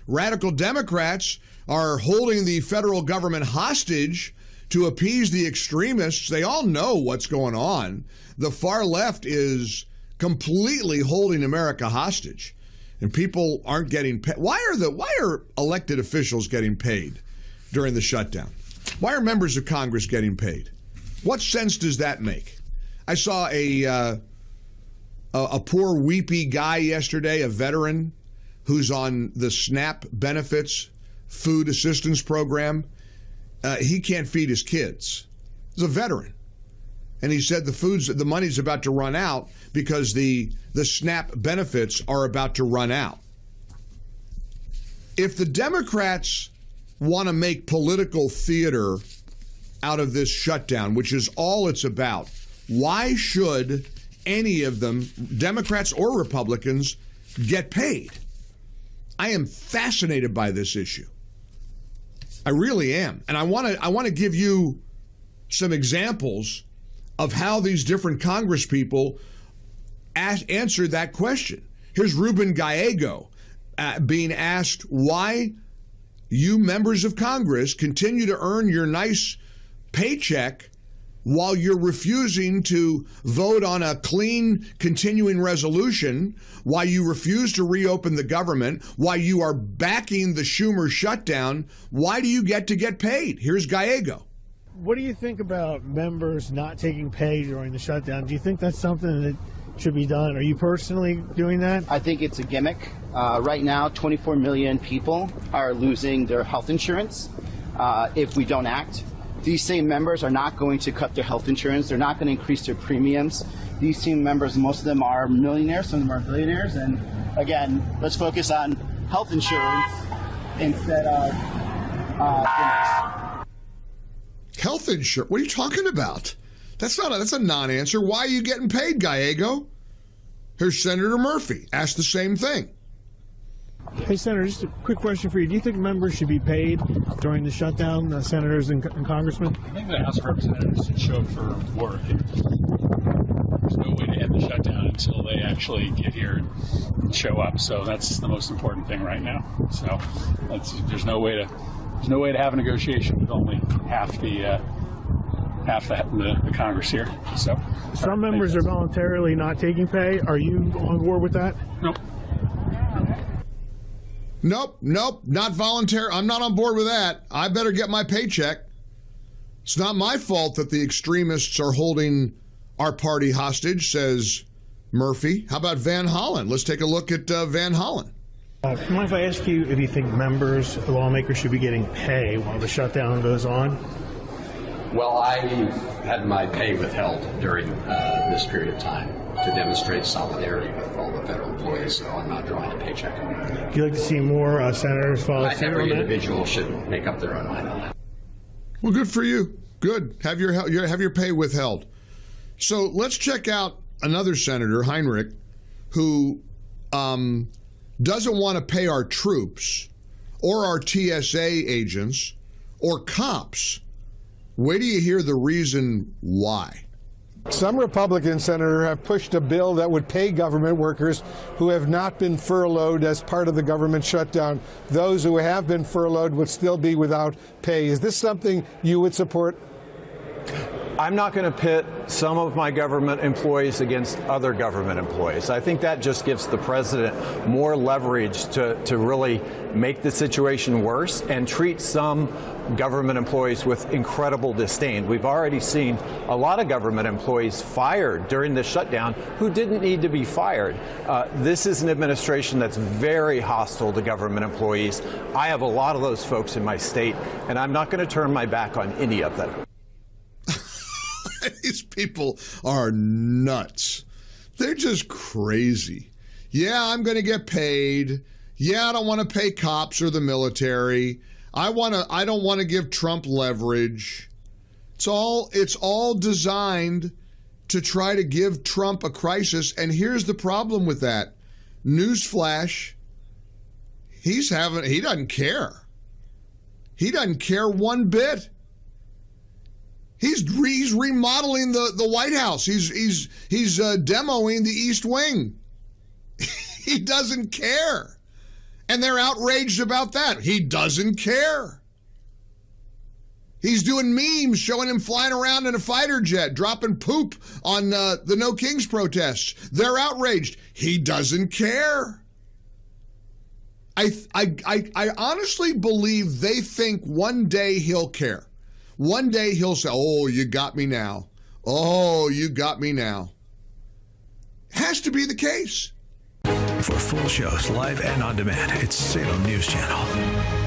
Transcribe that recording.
radical Democrats are holding the federal government hostage to appease the extremists. They all know what's going on. The far left is completely holding America hostage, and people aren't getting paid. Why are elected officials getting paid during the shutdown? Why are members of Congress getting paid? What sense does that make? I saw a poor weepy guy yesterday, a veteran who's on the SNAP benefits food assistance program. He can't feed his kids. He's a veteran. And he said the money's about to run out because the SNAP benefits are about to run out. If the Democrats want to make political theater out of this shutdown, which is all it's about, why should any of them, Democrats or Republicans, get paid? I am fascinated by this issue. I really am. And I want to give you some examples of how these different Congress people answered that question. Here's Ruben Gallego being asked why you members of Congress continue to earn your nice paycheck while you're refusing to vote on a clean continuing resolution, why you refuse to reopen the government, why you are backing the Schumer shutdown. Why do you get paid? Here's Gallego. What do you think about members not taking pay during the shutdown? Do you think that's something that should be done? Are you personally doing that? I think it's a gimmick. Right now, 24 million people are losing their health insurance if we don't act. These same members are not going to cut their health insurance. They're not going to increase their premiums. These same members, most of them are millionaires, some of them are billionaires. And again, let's focus on health insurance instead of gimmicks. Health insurance? What are you talking about? That's a non-answer. Why are you getting paid, Gallego? Here's Senator Murphy. Asked the same thing. Hey, Senator, just a quick question for you. Do you think members should be paid during the shutdown, senators and congressmen? I think the House of Representatives should show up for work. There's no way to end the shutdown until they actually get here and show up. So that's the most important thing right now. So there's no way to have a negotiation with only half the Congress here. So some members are voluntarily not taking pay. Are you on board with that? Nope, not voluntary. I'm not on board with that. I better get my paycheck. It's not my fault that the extremists are holding our party hostage, says Murphy. How about Van Hollen? Let's take a look at Van Hollen. Mind if I ask you if you think members, lawmakers, should be getting pay while the shutdown goes on? Well, I had my pay withheld during this period of time to demonstrate solidarity with all the federal employees, so I'm not drawing a paycheck. Would you like to see more senators follow suit on that? Every individual should make up their own mind on that. Well, good for you. Good. Have your pay withheld. So let's check out another senator, Heinrich, who doesn't want to pay our troops or our TSA agents or cops. Wait till you hear the reason why. Some Republicans, Senator, have pushed a bill that would pay government workers who have not been furloughed as part of the government shutdown. Those who have been furloughed would still be without pay. Is this something you would support? I'm not going to pit some of my government employees against other government employees. I think that just gives the president more leverage to really make the situation worse and treat some government employees with incredible disdain. We've already seen a lot of government employees fired during the shutdown who didn't need to be fired. This is an administration that's very hostile to government employees. I have a lot of those folks in my state, and I'm not going to turn my back on any of them. These people are nuts. They're just crazy. Yeah, I'm going to get paid. Yeah, I don't want to pay cops or the military. I don't want to give Trump leverage. It's all designed to try to give Trump a crisis. And here's the problem with that. Newsflash, he doesn't care. He doesn't care one bit. He's remodeling the White House. He's demoing the East Wing. He doesn't care. And they're outraged about that. He doesn't care. He's doing memes showing him flying around in a fighter jet, dropping poop on the No Kings protests. They're outraged. He doesn't care. I honestly believe they think one day he'll care. One day he'll say, oh, you got me now. Oh, you got me now. Has to be the case. For full shows, live and on demand, it's Salem News Channel.